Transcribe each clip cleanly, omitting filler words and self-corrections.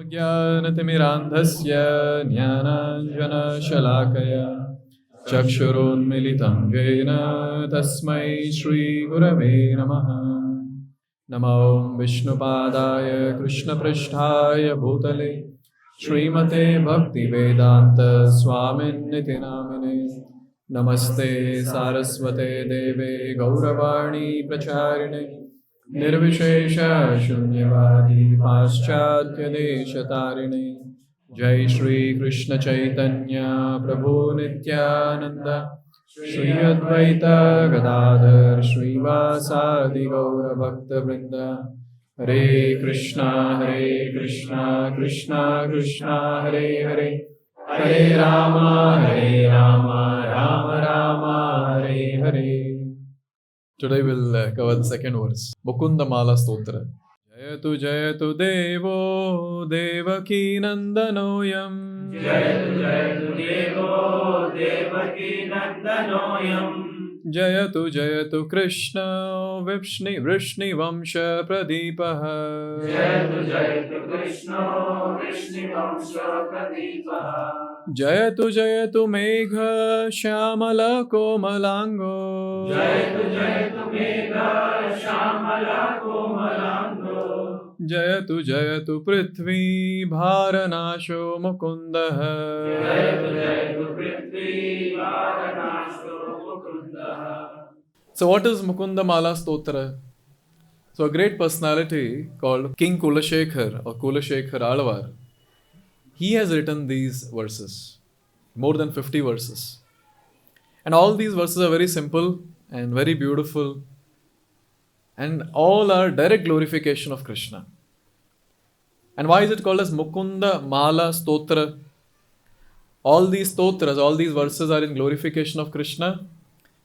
ज्ञानतिमिरान्धस्य ज्ञानाञ्जनशलाकया चक्षुरुन्मिलितं येन तस्मै श्रीगुरवे नमः। नमो विष्णुपादाय कृष्णपृष्ठाय भूतले श्रीमते भक्तिवेदान्त स्वामिन्निति नामिने। नमस्ते सारस्वते देवे गौरवाणी प्रचारिणे निर्विशेष शून्यवादी पाश्चात्य देशतारिणे। जय श्री कृष्ण चैतन्य प्रभु नित्यानंद श्री अद्वैत गदाधर श्रीवासादि गौर भक्त वृंद। हरे कृष्णा कृष्णा कृष्णा हरे हरे, हरे Ram Ram Ram Hare Hare. Today we'll cover the second verse, Mukunda Mālā Stotra. Jayatu Devo Devaki-nandanoyam. Jayatu Devo Devaki-nandanoyam. Jayatu Krishna Vrishni Vamsha Pradipaha. Jayatu Krishna Vrishni Vamsha Pradipaha. Jayatu Megha-shyamala Komalango. Jayatu Megha-shyamala Komalango. Jayatu Prithvi-bhara-nasho Mukunda. Jayatu Prithvi-bhara-nasho Mukunda. So what is Mukunda Mālā Stotra? So a great personality called King Kulashekar or Kulashekar Alvar, he has written these verses, more than 50 verses. And all these verses are very simple and very beautiful, and all are direct glorification of Krishna. And why is it called as Mukunda Mālā Stotra? All these stotras, all these verses are in glorification of Krishna.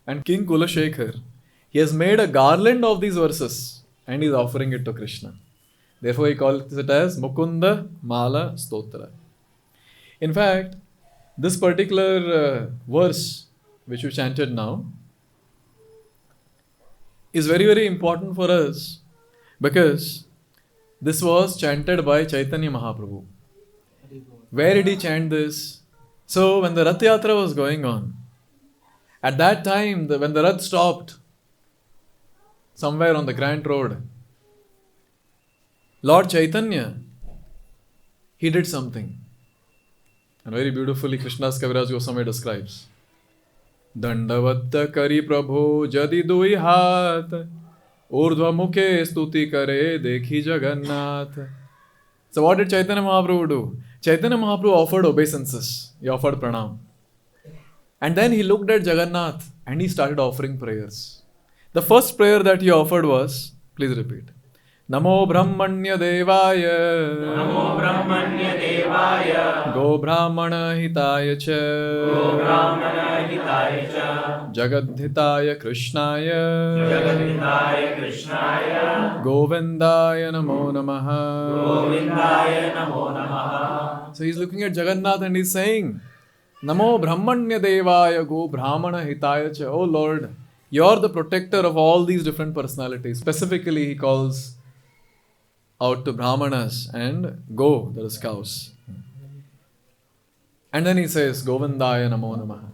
And King Kulashekar, he has made a garland of these verses and he is offering it to Krishna. Therefore he calls it as Mukunda Mālā Stotra. In fact, this particular verse which we chanted now is very, very important for us because this was chanted by Chaitanya Mahaprabhu. Where did he chant this? So when the Rath Yatra was going on, at that time when the Rath stopped somewhere on the Grand Road, Lord Chaitanya, he did something. And very beautifully Krishna's Kaviraj Goswami describes. Dandavatta kari prabhu jadi dui hath, urdhva mukhe stuti kare dekhi Jagannath. So what did Chaitanya Mahaprabhu do? Chaitanya Mahaprabhu offered obeisances. He offered pranam. And then he looked at Jagannath and he started offering prayers. The first prayer that he offered was, please repeat. Namo Brahmanya Devaya. Namo Brahmanya Devaya. Go Brahmana Hitaya Cha. Go Brahmana Hitaya Cha. Jagadhitaya Krishnaya. Jagadhitaya Krishnaya. Govindaya Namo Namaha. Govindaya Namo Namaha. So he's looking at Jagannath and he's saying, Namo Brahmanya Devaya Go Brahmana Hitaya Cha. Oh Lord, you're the protector of all these different personalities. Specifically, he calls out to Brahmanas and Go, that is cows. And then he says, Govindaya Namo Namaha.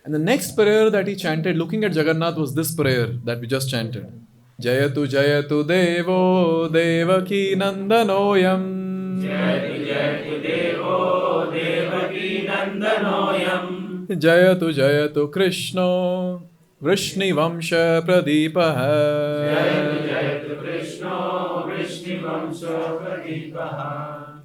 And the next prayer that he chanted looking at Jagannath was this prayer that we just chanted. Jayatu Devo Devaki-nandanoyam. Jayatu Devo Devaki-nandanoyam. Jayatu Krishna Vrishni Vamsha Pradipaha. Jayatu Krishna Vrishni Vamsha Pradipaha.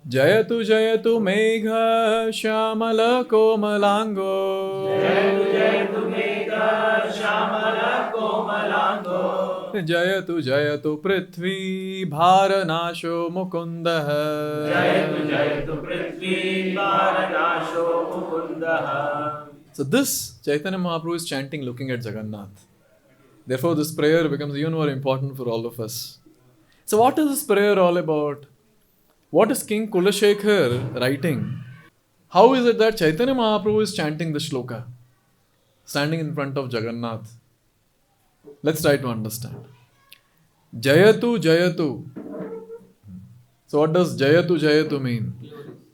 Jayatu Megha-shyamala Komalango. Jayatu Megha-shyamala Komalango. Jayatu Prithvi-bhara-nasho Mukunda. Jayatu Prithvi-bhara-nasho Mukunda. So this Chaitanya Mahaprabhu is chanting looking at Jagannath. Therefore this prayer becomes even more important for all of us. So what is this prayer all about? What is King Kulashekar writing? How is it that Chaitanya Mahaprabhu is chanting the shloka, standing in front of Jagannath? Let's try to understand. Jayatu. So what does Jayatu Jayatu mean?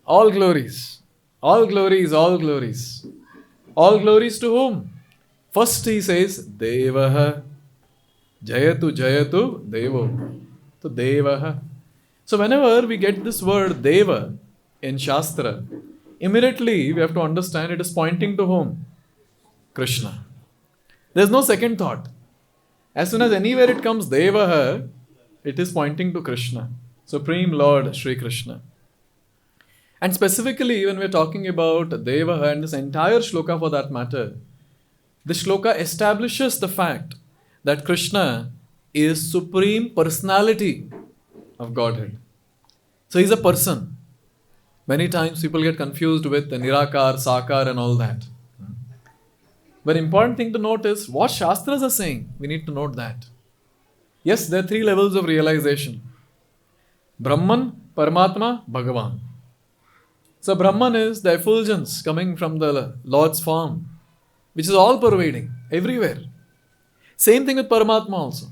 All glories. All glories, all glories. All glories to whom? First he says, Devaha. Jayatu Jayatu Devo. So Devaha. So whenever we get this word Deva in Shastra, immediately we have to understand it is pointing to whom? Krishna. There's no second thought. As soon as anywhere it comes Devaha, it is pointing to Krishna, Supreme Lord Sri Krishna. And specifically when we're talking about Devaha and this entire shloka for that matter, this shloka establishes the fact that Krishna is Supreme Personality of Godhead. So he's a person. Many times people get confused with the Nirakar, Sakar and all that. But important thing to note is what Shastras are saying. We need to note that. Yes, there are three levels of realization. Brahman, Paramatma, Bhagavan. So Brahman is the effulgence coming from the Lord's form, which is all pervading, everywhere. Same thing with Paramatma also.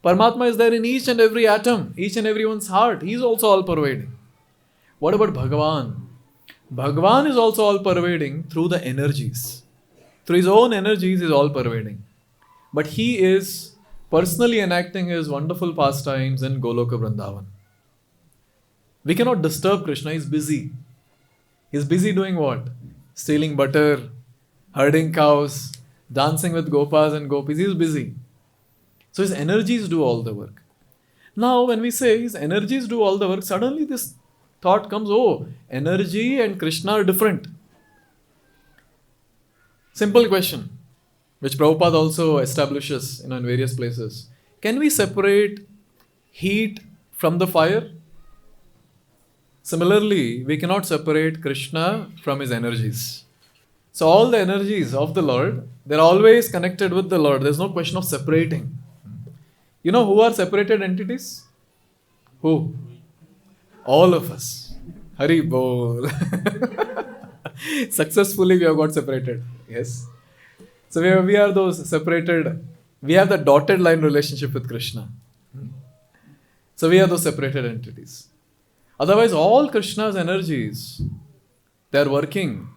Paramatma is there in each and every atom, each and everyone's heart. He is also all pervading. What about Bhagavan? Bhagavan is also all pervading through the energies. Through his own energies, he is all pervading. But he is personally enacting his wonderful pastimes in Goloka Vrindavan. We cannot disturb Krishna, he's busy. He's busy doing what? Stealing butter, herding cows, dancing with gopas and gopis. He's busy. So his energies do all the work. Now when we say his energies do all the work, suddenly this thought comes, oh, energy and Krishna are different. Simple question, which Prabhupada also establishes in various places. Can we separate heat from the fire? Similarly, we cannot separate Krishna from his energies. So all the energies of the Lord, they're always connected with the Lord. There's no question of separating. You know who are separated entities? Who? All of us. Hari Bol. Successfully we have got separated. Yes. So we are those separated. We have the dotted line relationship with Krishna. So we are those separated entities. Otherwise, all Krishna's energies, they are working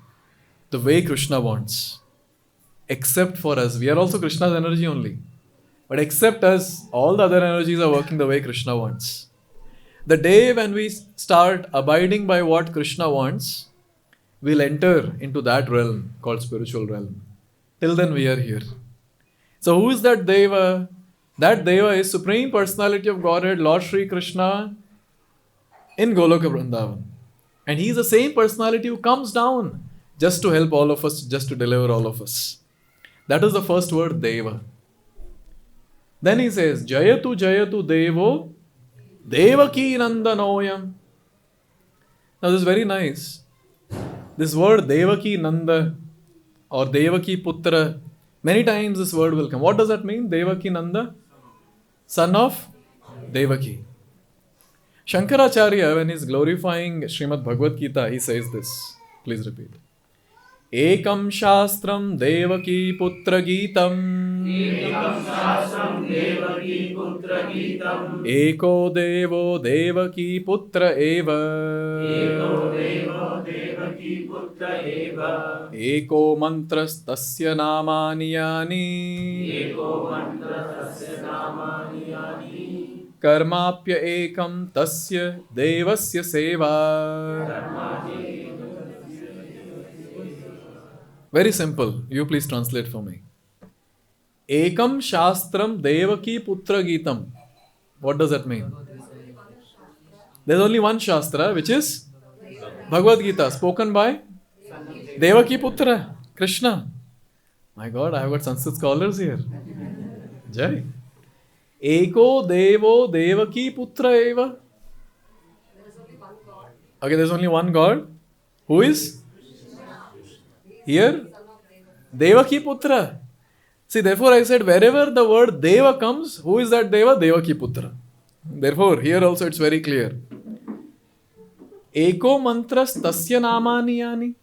the way Krishna wants. Except for us. We are also Krishna's energy only. But except us, all the other energies are working the way Krishna wants. The day when we start abiding by what Krishna wants, we'll enter into that realm called spiritual realm. Till then we are here. So who is that Deva? That Deva is Supreme Personality of Godhead, Lord Sri Krishna in Goloka Vrindavan. And he is the same personality who comes down just to help all of us, just to deliver all of us. That is the first word, Deva. Then he says, Jayatu Jayatu Devo Devaki-nandanoyam. Now this is very nice. This word Devaki-nanda or Devaki-putra, many times this word will come. What does that mean? Devaki-nanda? Son of Devaki. Shankaracharya, when he is glorifying Srimad Bhagavad Gita, he says this. Please repeat. Ekam Shastram Devaki Putra Geetam. Ekam Shastram Devaki Putra Geetam. Eko Devo Devaki Putra Eva. Eko Devo Devaki Putra Eva. Eko Mantras Tasya Namani Yani. Eko Mantra Tasya Namani Yani. Karmapya Ekam Tasya Devasya Seva. Very simple. You please translate for me. Ekam Shastram Devaki Putra Geetam. What does that mean? There's only one Shastra, which is Bhagavad Gita, spoken by Devaki Putra, Krishna. My God, I have got Sanskrit scholars here. Jai. Eko Devo Devaki Putra Eva. Okay, there's only one God. Who is? Here, Devaki Putra. See, therefore I said wherever the word Deva comes, who is that Deva? Devaki Putra. Therefore, here also it's very clear. Eko mantras tasya namani yani.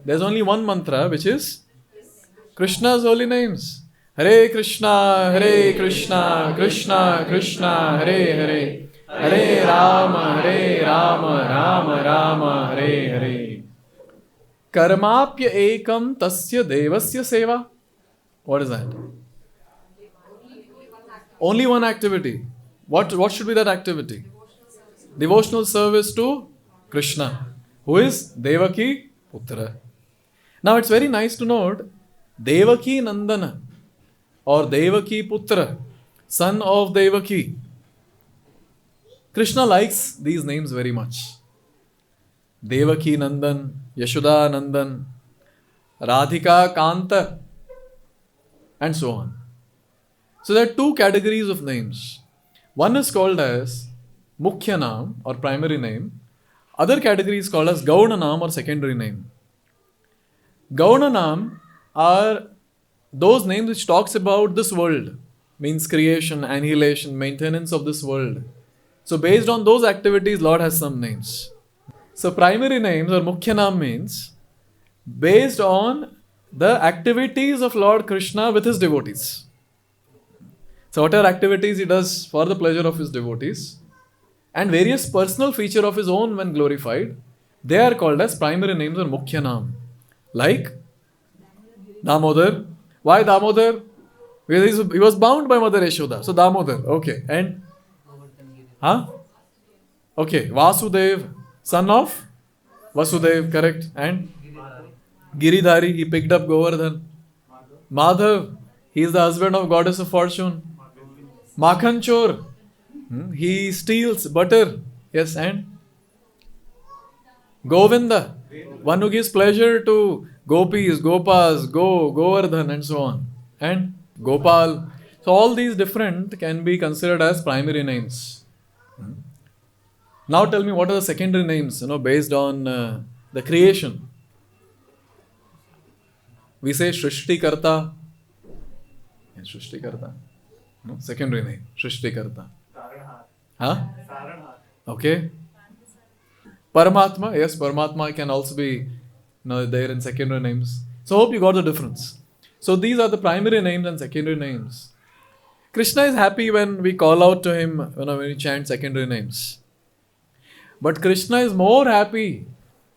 There's only one mantra, which is Krishna's holy names. Hare Krishna, Krishna Krishna, Hare Hare. Hare Rama, Rama Rama, Hare Hare. Karmapya ekam tasya devasya seva. What is that? Only one activity. What should be that activity? Devotional service to Krishna, who is Devaki Putra. Now it's very nice to note Devaki-nandana or Devaki Putra, son of Devaki. Krishna likes these names very much. Devaki-nandan, Yashoda-nandan, Radhika Kanta, and so on. So there are two categories of names. One is called as Mukhya Naam or primary name. Other category is called as Gauna Naam or secondary name. Gauna Naam are those names which talks about this world, means creation, annihilation, maintenance of this world. So based on those activities, Lord has some names. So primary names or Mukhya Naam means based on the activities of Lord Krishna with his devotees. So whatever activities he does for the pleasure of his devotees and various personal feature of his own when glorified, they are called as primary names or Mukhya Naam. Like Damodar. Why Damodar? Because he was bound by Mother Yashoda. So Damodar. Okay. And? Okay. Vasudev, son of Vasudev. Correct. And? Giridhari. He picked up Govardhan. Madhav. He is the husband of goddess of fortune. Makhanchor. He steals butter. Yes. And? Govinda. One who gives pleasure to gopis, gopas, Govardhan and so on. And Gopal. So all these different can be considered as primary names. Now tell me what are the secondary names, based on the creation. We say Shrishti Karta. Shrishti Karta. No, secondary name. Shrishti Karta. Huh? Okay. Paramatma, yes, Paramatma can also be there in secondary names. So hope you got the difference. So these are the primary names and secondary names. Krishna is happy when we call out to him when we chant secondary names. But Krishna is more happy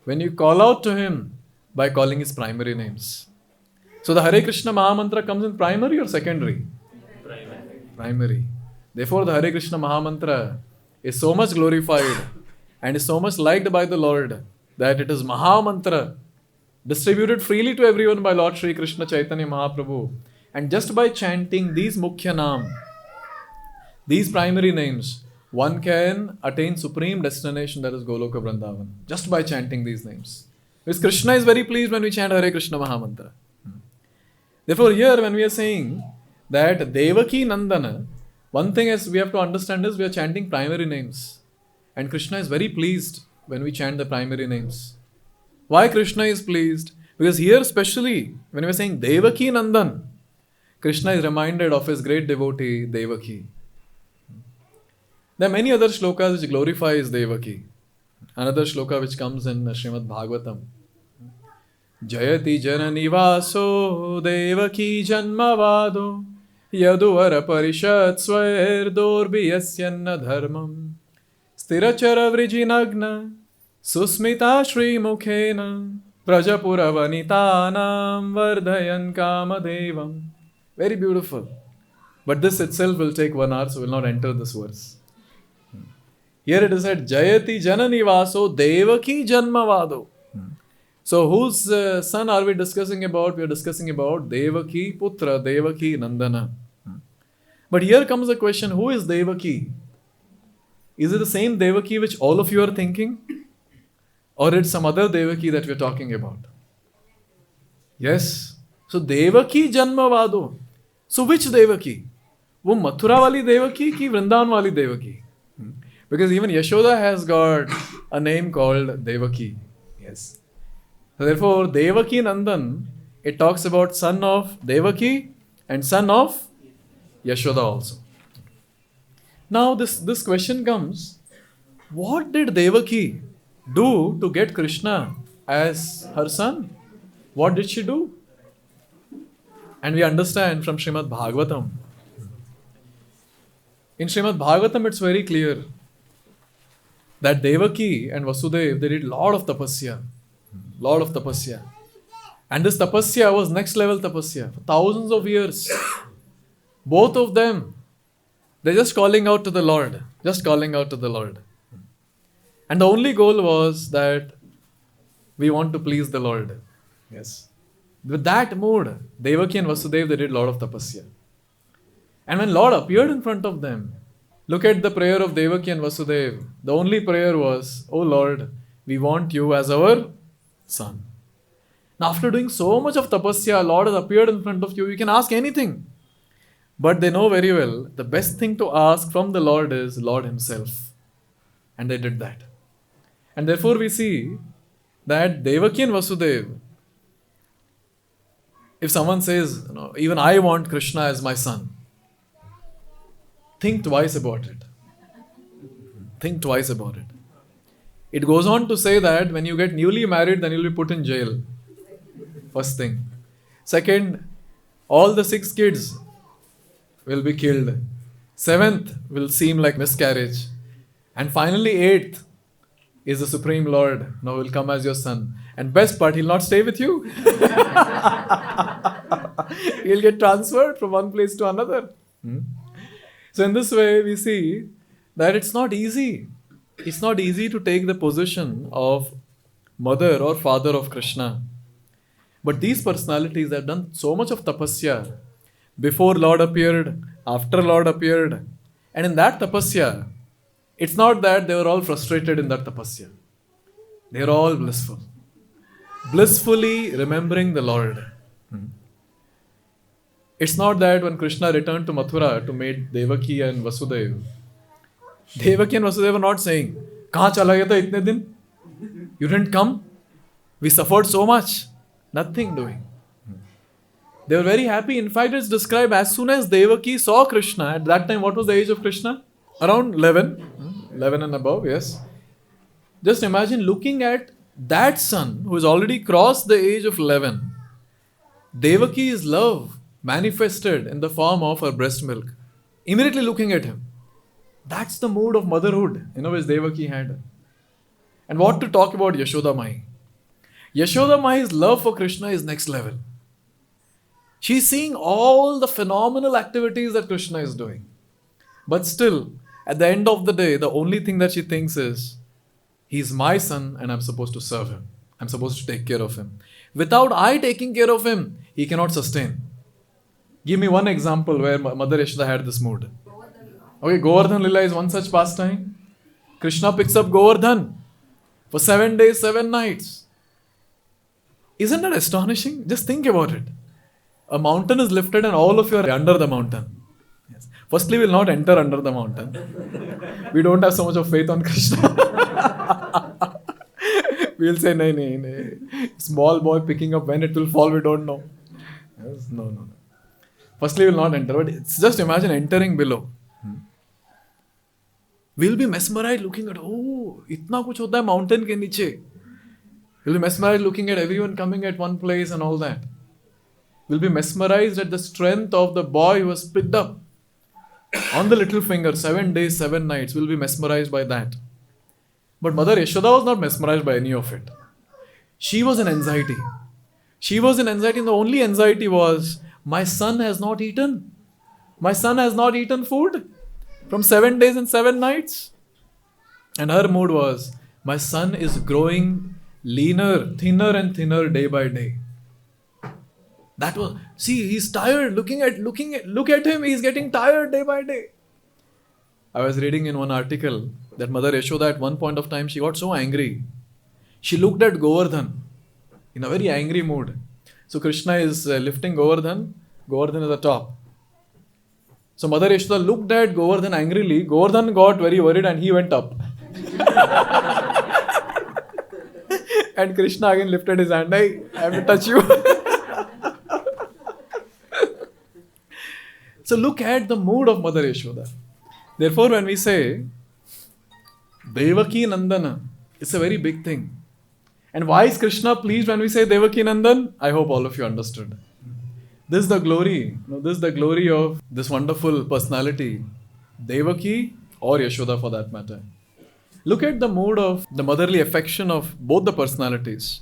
when you call out to him by calling his primary names. So the Hare Krishna Mahamantra comes in primary or secondary? Primary. Therefore the Hare Krishna Mahamantra is so much glorified and is so much liked by the Lord that it is Mahamantra distributed freely to everyone by Lord Sri Krishna Chaitanya Mahaprabhu. And just by chanting these Mukhya Naam, these primary names, one can attain supreme destination, that is Goloka Vrindavan, just by chanting these names. Because Krishna is very pleased when we chant Hare Krishna Mahamantra. Therefore here when we are saying that Devaki-nandana, one thing as we have to understand is we are chanting primary names. And Krishna is very pleased when we chant the primary names. Why Krishna is pleased? Because here especially when we are saying Devaki-nandan, Krishna is reminded of his great devotee Devaki. There are many other shlokas which glorifies Devaki. Another shloka which comes in Srimad Bhagavatam. Jayati janani vaso Devaki janmavado yaduvara parishad swair dorbiyasyanna dharmam sthirachara vrijinagna susmita shri mukhena prajapura vanitanam vardhayan kamadevam. Very beautiful. But this itself will take 1 hour, so we will not enter this verse. Here it is said, Jayati janani vaso Devaki janmavado. So whose son are we discussing about? We are discussing about Devaki Putra, Devaki-nandana. But here comes the question, who is Devaki? Is it the same Devaki which all of you are thinking? Or it's some other Devaki that we are talking about? Yes. So Devaki Janmavado. So which Devaki? वो मथुरा वाली देवकी की वृंदावन वाली Devaki? Because even Yashoda has got a name called Devaki. Yes. So therefore, Devaki-nandan, it talks about son of Devaki and son of Yashoda also. Now this question comes, what did Devaki do to get Krishna as her son? What did she do? And we understand from Srimad Bhagavatam. In Srimad Bhagavatam, it's very clear that Devaki and Vasudeva, they did lot of tapasya. Lot of tapasya. And this tapasya was next level tapasya. For thousands of years. Both of them, they're just calling out to the Lord. Just calling out to the Lord. And the only goal was that we want to please the Lord. Yes. With that mood, Devaki and Vasudeva, they did a lot of tapasya. And when Lord appeared in front of them, look at the prayer of Devaki and Vasudeva. The only prayer was, "Oh Lord, we want you as our son." Now after doing so much of tapasya, Lord has appeared in front of you. You can ask anything. But they know very well, the best thing to ask from the Lord is Lord Himself. And they did that. And therefore we see that Devaki and Vasudeva, if someone says, even I want Krishna as my son, think twice about it. Think twice about it. It goes on to say that when you get newly married, then you'll be put in jail. First thing. Second, all the 6 kids will be killed. 7th will seem like miscarriage. And finally 8th is the Supreme Lord. Now will come as your son. And best part, He'll not stay with you. He'll get transferred from one place to another. So in this way, we see that it's not easy. It's not easy to take the position of mother or father of Krishna. But these personalities have done so much of tapasya before Lord appeared, after Lord appeared. And in that tapasya, it's not that they were all frustrated in that tapasya. They are all blissful. Blissfully remembering the Lord. It's not that when Krishna returned to Mathura to meet Devaki and Vasudeva, Devaki and Vasudeva were not saying, "Kahan chala gaya tha itne din? You didn't come? We suffered so much." Nothing doing. They were very happy. In fact, it's described as soon as Devaki saw Krishna, at that time, what was the age of Krishna? Around 11. 11 and above, yes. Just imagine looking at that son who has already crossed the age of 11. Devaki's love manifested in the form of her breast milk. Immediately looking at him. That's the mood of motherhood, which Devaki had. And what to talk about Yashoda Mai? Yashoda Mai's love for Krishna is next level. She's seeing all the phenomenal activities that Krishna is doing. But still, at the end of the day, the only thing that she thinks is, he's my son and I'm supposed to serve him. I'm supposed to take care of him. Without I taking care of him, he cannot sustain. Give me one example where Mother Yashoda had this mood. Okay, Govardhan Lila is one such pastime. Krishna picks up Govardhan for 7 days, 7 nights. Isn't that astonishing? Just think about it. A mountain is lifted and all of you are under the mountain. Yes. Firstly, we will not enter under the mountain. We don't have so much of faith on Krishna. We will say, nay. Small boy picking up, when it will fall, we don't know. Yes, no. Firstly, we will not enter. But it's just imagine entering below. We'll be mesmerized looking at, itna kuch hota hai mountain ke niche. We'll be mesmerized looking at everyone coming at one place and all that. We'll be mesmerized at the strength of the boy who was picked up on the little finger, 7 days, 7 nights. We'll be mesmerized by that. But Mother Yashoda was not mesmerized by any of it. She was in anxiety. And the only anxiety was, my son has not eaten. My son has not eaten food from 7 days and 7 nights. And her mood was, my son is growing leaner, thinner and thinner day by day. That was, see, he's tired. Look at him. He's getting tired day by day. I was reading in one article that Mother Yashoda at one point of time, she got so angry. She looked at Govardhan in a very angry mood. So Krishna is lifting Govardhan. Govardhan is the top. So Mother Yashoda looked at Govardhan angrily. Govardhan got very worried and he went up. And Krishna again lifted his hand. I have to touch you. So look at the mood of Mother Yashoda. Therefore, when we say Devaki-nandana, it's a very big thing. And why is Krishna pleased when we say Devaki-nandan? I hope all of you understood. This is the glory. This is the glory of this wonderful personality, Devaki or Yashoda for that matter. Look at the mood of the motherly affection of both the personalities,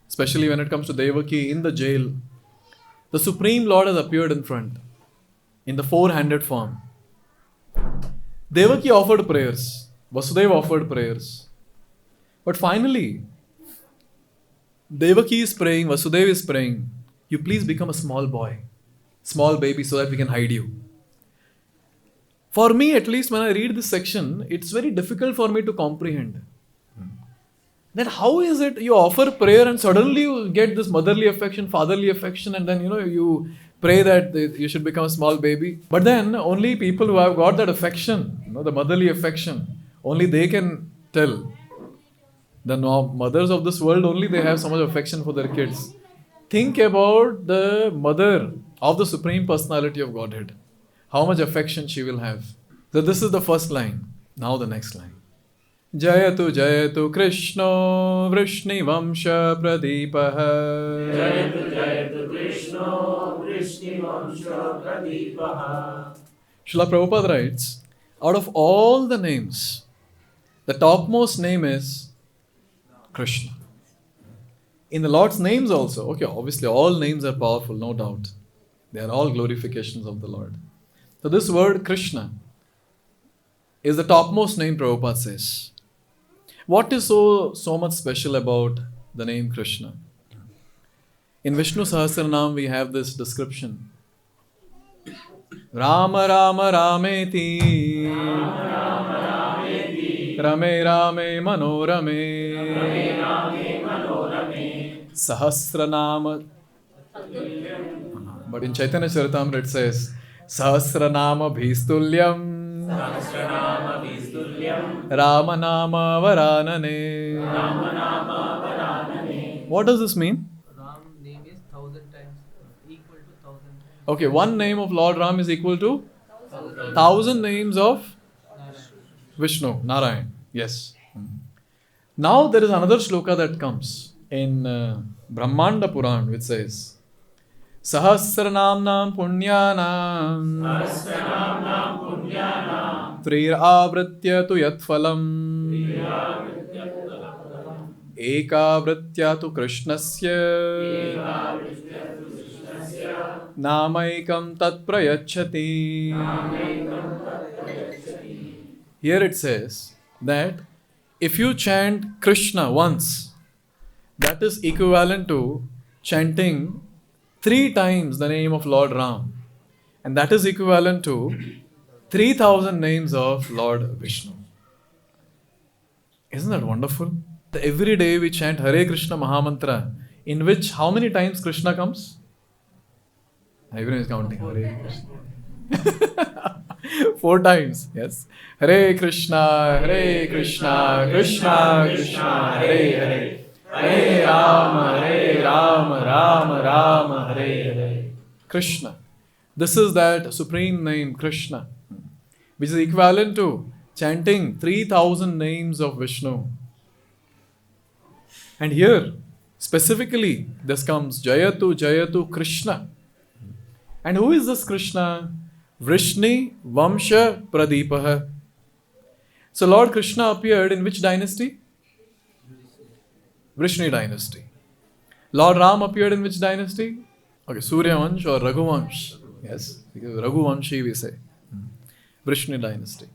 especially when it comes to Devaki in the jail. The Supreme Lord has appeared in front in the four-handed form. Devaki offered prayers, Vasudeva offered prayers. But finally, Devaki is praying, Vasudeva is praying, you please become a small boy, small baby, so that we can hide you. For me, at least, when I read this section, it's very difficult for me to comprehend. That how is it you offer prayer and suddenly you get this motherly affection, fatherly affection, and then you pray that you should become a small baby. But then only people who have got that affection, the motherly affection, only they can tell. The mothers of this world, only they have so much affection for their kids. Think about the mother of the Supreme Personality of Godhead. How much affection she will have. So this is the first line. Now the next line. Jayatu Jayatu Krishna Vrishni Vamsha Pradipaha. Jayatu Krishna Vrishni Vamsha Pradipaha. Srila Prabhupada writes, out of all the names, the topmost name is Krishna. In the Lord's names also, obviously all names are powerful, no doubt. They are all glorifications of the Lord. So this word Krishna is the topmost name, Prabhupada says. What is so much special about the name Krishna? In Vishnu Sahasranam we have this description. Rama Rama Rameti Rame Rame Manorame Sahasranama. But in Chaitanya Charitamrita it says Sahasranama Bhistulyam Ramanama Varanane. What does this mean? Ram name is 1,000 times equal to 1,000. Okay, one name of Lord Ram is equal to 1,000 names of Vishnu, Narayan. Yes. Now there is another shloka that comes in Brahmanda Puran which says Sahasranamnam Punyanam Trirāvritya tu yatphalam Ekavritya tu Krishnasya Namaikam tat prayachati. Here it says that if you chant Krishna once, that is equivalent to chanting 3 times the name of Lord Ram. And that is equivalent to 3,000 names of Lord Vishnu. Isn't that wonderful? Every day we chant Hare Krishna Mahamantra, in which how many times Krishna comes? Everyone is counting. Hare Krishna. 4 times. Yes. Hare Krishna, Krishna Krishna, Hare Hare. Hare Rama, Rama Rama, Hare Hare. Krishna. This is that supreme name, Krishna, which is equivalent to chanting 3,000 names of Vishnu. And here, specifically, this comes Jayatu Jayatu Krishna. And who is this Krishna? Vrishni Vamsha Pradipaha. So Lord Krishna appeared in which dynasty? Vrishni dynasty. Lord Ram appeared in which dynasty? Okay, Surya Vansh or Raghu Vansh. Yes, because Raghu Vanshi we say. Vrishni dynasty.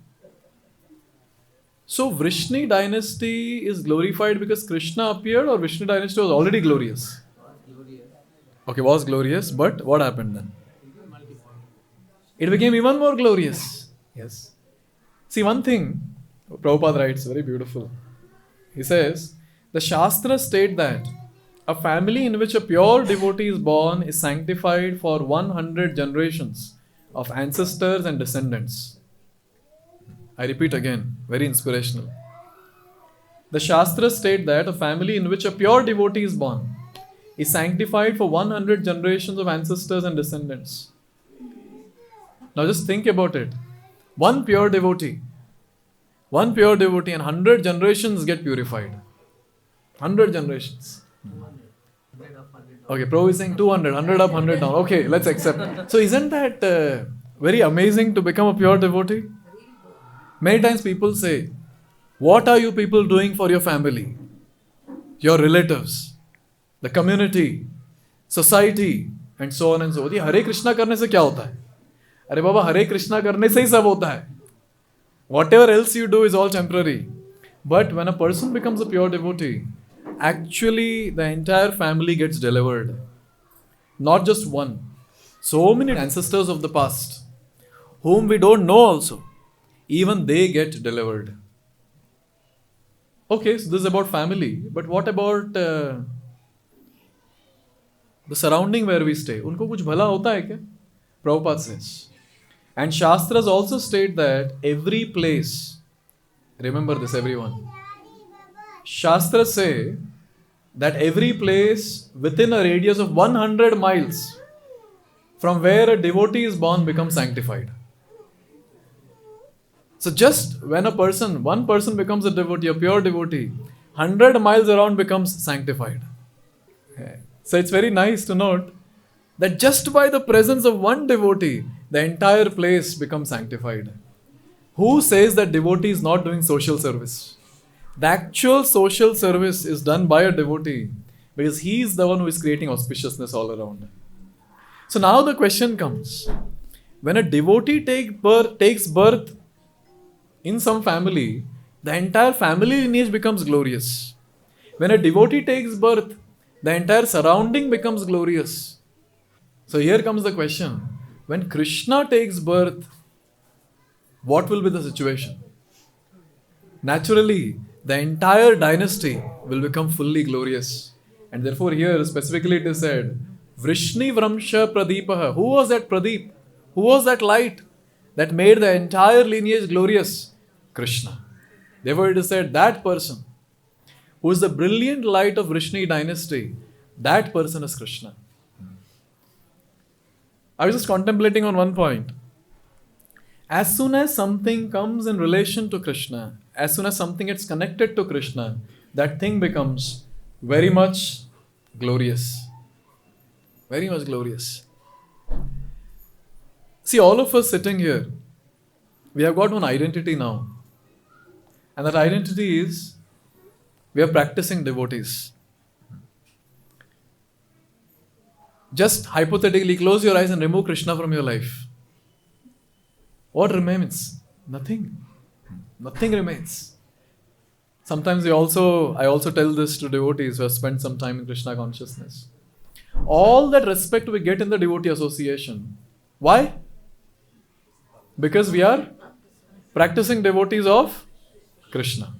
So Vrishni dynasty is glorified because Krishna appeared, or Vrishni dynasty was already glorious? Okay, was glorious, but what happened then? It became even more glorious. Yes. See, one thing, Prabhupada writes, very beautiful. He says, the Shastras state that a family in which a pure devotee is born is sanctified for 100 generations of ancestors and descendants. I repeat again, very inspirational. The Shastras state that a family in which a pure devotee is born is sanctified for 100 generations of ancestors and descendants. Now just think about it. One pure devotee and 100 generations get purified. 100 generations. Okay, Prabhu is saying 200, 100 up, 100 down. Okay, let's accept. So isn't that very amazing to become a pure devotee? Many times people say, What are you people doing for your family, your relatives, the community, society, and so on and so forth? ये हरे कृष्णा करने से क्या होता है? अरे बाबा, हरे कृष्णा करने से ही सब होता है. Whatever else you do is all temporary. But when a person becomes a pure devotee, actually the entire family gets delivered. Not just one. So many ancestors of the past, whom we don't know also, even they get delivered. Okay, so this is about family. But what about the surrounding where we stay? उनको कुछ भला होता है क्या? Prabhupada says. And Shastras also state that every place, remember this everyone, Shastras say that every place within a radius of 100 miles from where a devotee is born becomes sanctified. So just when one person becomes a devotee, a pure devotee, 100 miles around becomes sanctified. Okay. So it's very nice to note that just by the presence of one devotee, the entire place becomes sanctified. Who says that devotee is not doing social service? The actual social service is done by a devotee because he is the one who is creating auspiciousness all around. So now the question comes, when a devotee takes birth in some family, the entire family lineage becomes glorious. When a devotee takes birth, the entire surrounding becomes glorious. So here comes the question, when Krishna takes birth, what will be the situation? Naturally, the entire dynasty will become fully glorious. And therefore here specifically it is said, Vrishni Vramsha Pradeepaha. Who was that Pradeep? Who was that light that made the entire lineage glorious? Krishna. Therefore it is said, that person who is the brilliant light of Vrishni dynasty, that person is Krishna. I was just contemplating on one point. As soon as something comes in relation to Krishna, as soon as something gets connected to Krishna, that thing becomes very much glorious. Very much glorious. See, all of us sitting here, we have got one identity now. And that identity is, we are practicing devotees. Just hypothetically close your eyes and remove Krishna from your life. What remains? Nothing. Nothing remains. Sometimes I also tell this to devotees who have spent some time in Krishna consciousness. All that respect we get in the devotee association. Why? Because we are practicing devotees of Krishna.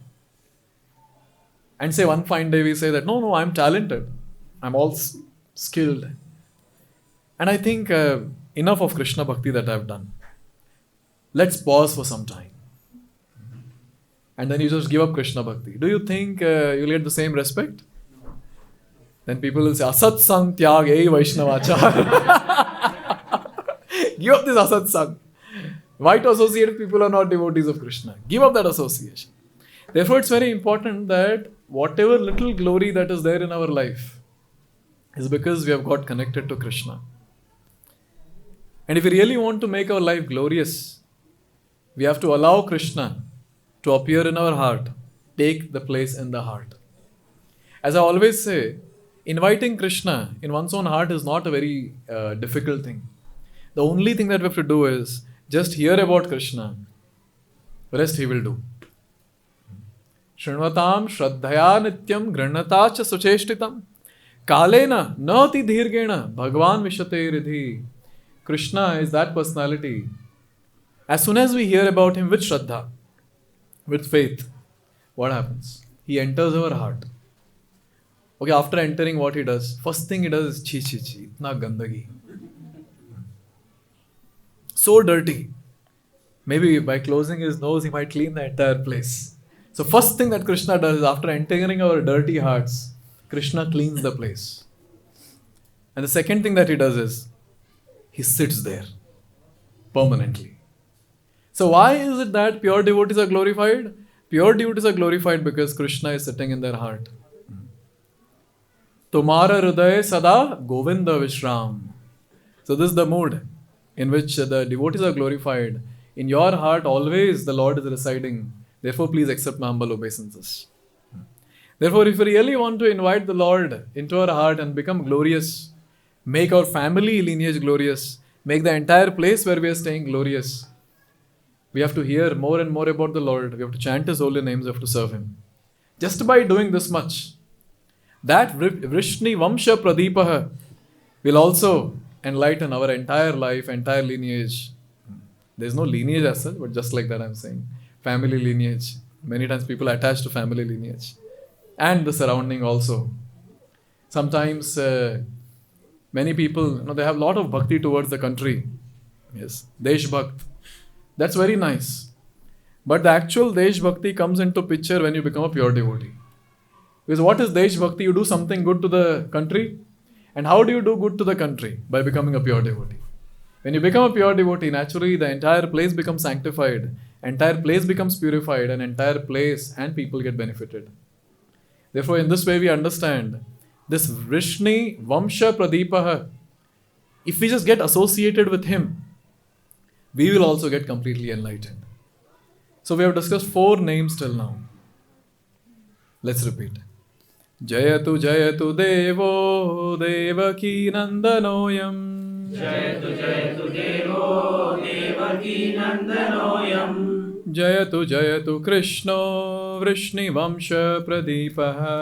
And say one fine day we say that, no, I'm talented. I'm all skilled. And I think enough of Krishna Bhakti that I've done. Let's pause for some time. And then you just give up Krishna Bhakti. Do you think you'll get the same respect? Then people will say, Asat Sang Tyag Ei Vaishnavachar. Give up this Asat Sang. Why to associate with people who are not devotees of Krishna? Give up that association. Therefore, it's very important that whatever little glory that is there in our life is because we have got connected to Krishna. And if we really want to make our life glorious, we have to allow Krishna to appear in our heart, take the place in the heart. As I always say, inviting Krishna in one's own heart is not a very difficult thing. The only thing that we have to do is just hear about Krishna. The rest he will do. Shrinvatam Shraddhaya Nityam Granata Cha Sucheshtitam Kalena Nati Dhirgena Bhagwan Vishate Ridhi. Krishna is that personality. As soon as we hear about him with Shraddha, with faith, what happens? He enters our heart. Okay, after entering, what he does? First thing he does is chi, itna gandagi. So dirty. Maybe by closing his nose, he might clean the entire place. So first thing that Krishna does is after entering our dirty hearts, Krishna cleans the place. And the second thing that he does is, he sits there permanently. So why is it that pure devotees are glorified? Pure devotees are glorified because Krishna is sitting in their heart. Tumhara hriday sada Govinda Vishram. So this is the mood in which the devotees are glorified. In your heart always the Lord is residing Therefore, please accept my humble obeisances. Therefore, if we really want to invite the Lord into our heart and become glorious, make our family lineage glorious, make the entire place where we are staying glorious, we have to hear more and more about the Lord. We have to chant His holy names. We have to serve Him. Just by doing this much, that Vrishni Vamsha Pradipaha will also enlighten our entire life, entire lineage. There's no lineage as such, but just like that I'm saying. Family lineage. Many times people attach to family lineage. And the surrounding also. Sometimes many people, they have a lot of bhakti towards the country. Yes, Desh Bhakt. That's very nice. But the actual Desh Bhakti comes into picture when you become a pure devotee. Because what is Desh Bhakti? You do something good to the country. And how do you do good to the country? By becoming a pure devotee. When you become a pure devotee, naturally the entire place becomes sanctified. Entire place becomes purified, and entire place and people get benefited. Therefore, in this way we understand this Vrishni Vamsha Pradipaha. If we just get associated with him, we will also get completely enlightened. So we have discussed 4 names till now. Let's repeat. Jayatu Jayatu Devo Devaki-nandanoyam. Jayatu Devo Devaki-nandanoyam. Jayatu Jayatu Krishna Vrishni Vamsha Pradipaha.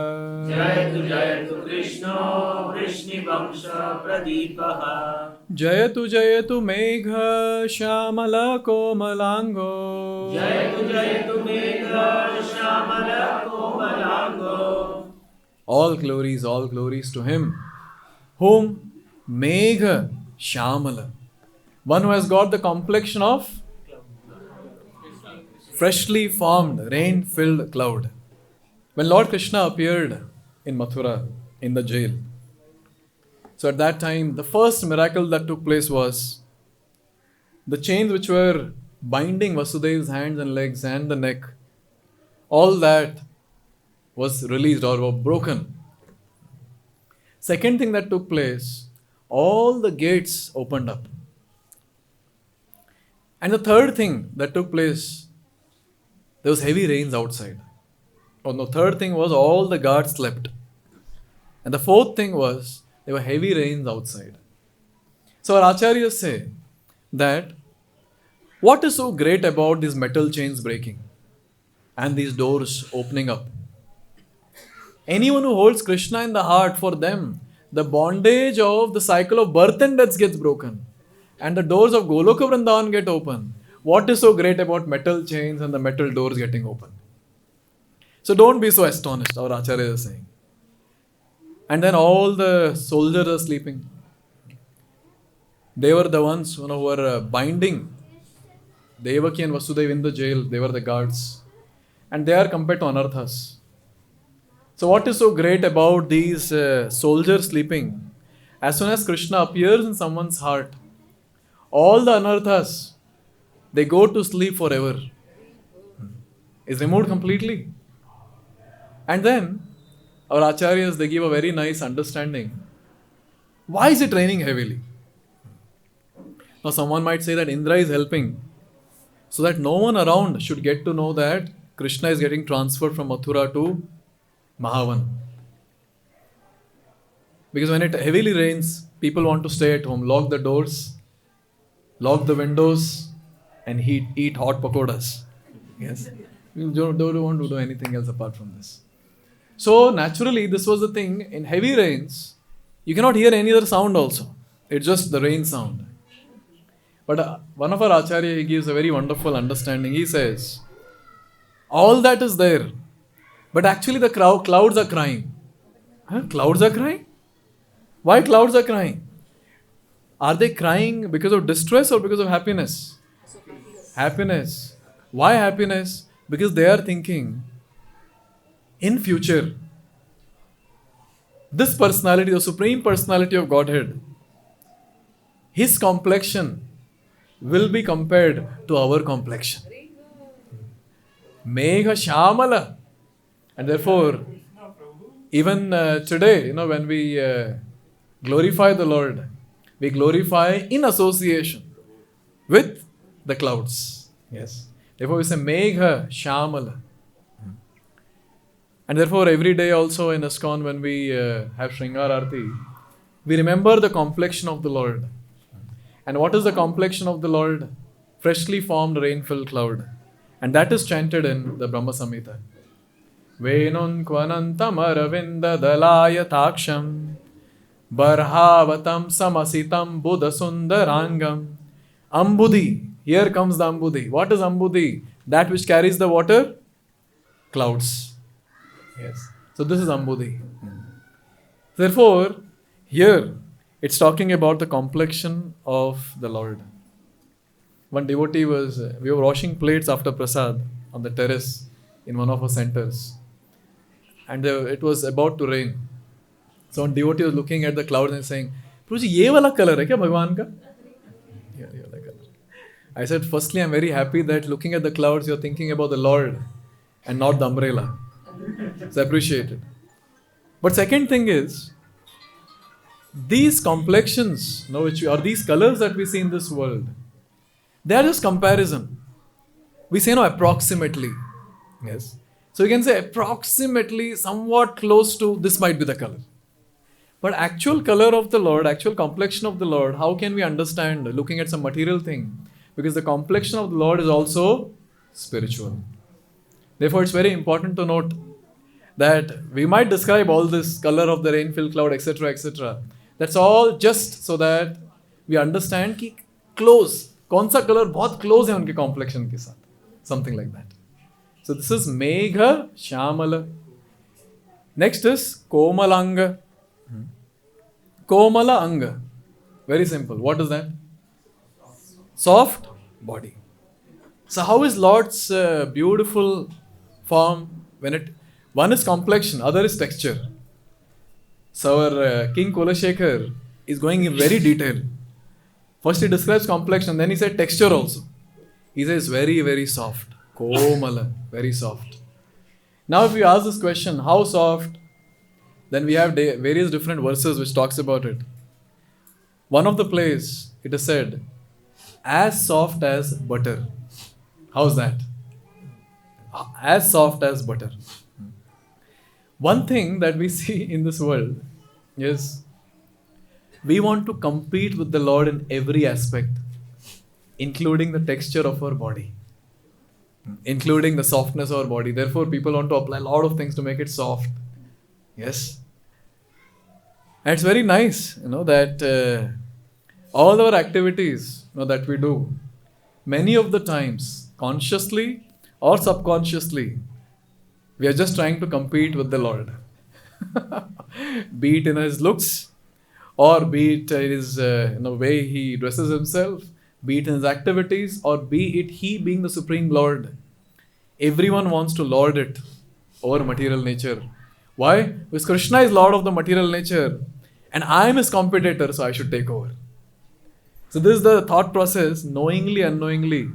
Jayatu Krishna Vrishni Vamsha Pradipaha. Jayatu Jayatu Megha-shyamala Komalango. Jayatu Megha-shyamala Komalango. All glories to him. Whom? Megha-shyamala. One who has got the complexion of freshly formed, rain-filled cloud. When Lord Krishna appeared in Mathura, in the jail, so at that time, the first miracle that took place was the chains which were binding Vasudev's hands and legs and the neck, all that was released or were broken. Second thing that took place, all the gates opened up. And the third thing that took place, there was heavy rains outside. Third thing was all the guards slept. And the fourth thing was there were heavy rains outside. So our acharyas say that what is so great about these metal chains breaking and these doors opening up? Anyone who holds Krishna in the heart, for them, the bondage of the cycle of birth and death gets broken. And the doors of Goloka Vrindavan get open. What is so great about metal chains and the metal doors getting open? So don't be so astonished, our Acharya is saying. And then all the soldiers are sleeping. They were the ones who were binding Devaki and Vasudeva in the jail. They were the guards. And they are compared to anarthas. So what is so great about these soldiers sleeping? As soon as Krishna appears in someone's heart, all the anarthas, they go to sleep forever. Is removed completely. And then our acharyas, they give a very nice understanding. Why is it raining heavily? Now someone might say that Indra is helping so that no one around should get to know that Krishna is getting transferred from Mathura to Mahavan. Because when it heavily rains, people want to stay at home, lock the doors, lock the windows, and eat hot pakoras. Yes. You don't want to do anything else apart from this. So naturally, this was the thing. In heavy rains, you cannot hear any other sound also. It's just the rain sound. But one of our acharya, he gives a very wonderful understanding. He says, all that is there. But actually the clouds are crying. Huh? Clouds are crying? Why clouds are crying? Are they crying because of distress or because of happiness? Happiness. Why happiness? Because they are thinking, in future, this personality, the Supreme Personality of Godhead, his complexion will be compared to our complexion. Megha-shyamala. And therefore, even today, when we glorify the Lord, we glorify in association with the clouds. Yes. Therefore we say Megha-shyamala. And therefore every day also in ISKCON when we have Shringar Arati, we remember the complexion of the Lord. And what is the complexion of the Lord? Freshly formed rain-filled cloud. And that is chanted in the Brahma Samhita. Venun kvanantam aravinda dalaya taksham barhavatam samasitam buddha sundarangam ambudhi. Here comes the ambudhi. What is ambudhi? That which carries the water? Clouds. Yes. So this is ambudhi. Therefore, here it's talking about the complexion of the Lord. One devotee we were washing plates after prasad on the terrace in one of our centers. And it was about to rain. So one devotee was looking at the clouds and saying, Prabhuji, ye wala color hai kya Bhagwan ka? Yeah, ye wala color. I said, firstly, I'm very happy that looking at the clouds, you're thinking about the Lord and not the umbrella. It's appreciated. But second thing is, these complexions, or these colors that we see in this world, they are just comparison. We say, approximately. Yes. So you can say approximately, somewhat close to this might be the color. But actual color of the Lord, actual complexion of the Lord, how can we understand looking at some material thing? Because the complexion of the Lord is also spiritual. Therefore, it's very important to note that we might describe all this color of the rain-filled cloud, etc., etc. That's all just so that we understand कि close, कौन सा color बहुत close है उनके complexion के साथ. Something like that. So this is Megha-shyamala. Next is Komalango. Komala-anga. Very simple. What is that? Soft body. So how is Lord's beautiful form? One is complexion, other is texture. So our King Kulashekar is going in very detail. First he describes complexion, then he said texture also. He says very, very soft. Komala, very soft. Now if we ask this question, how soft? Then we have various different verses which talks about it. One of the place, it is said, as soft as butter. How's that? As soft as butter. One thing that we see in this world is we want to compete with the Lord in every aspect, including the texture of our body, including the softness of our body. Therefore, people want to apply a lot of things to make it soft. Yes. And it's very nice, that all our activities that we do, many of the times, consciously or subconsciously, we are just trying to compete with the Lord. Be it in his looks, or be it in his way he dresses himself, be it in his activities, or be it he being the Supreme Lord. Everyone wants to lord it over material nature. Why? Because Krishna is Lord of the material nature and I am his competitor, so I should take over. So this is the thought process, knowingly, unknowingly.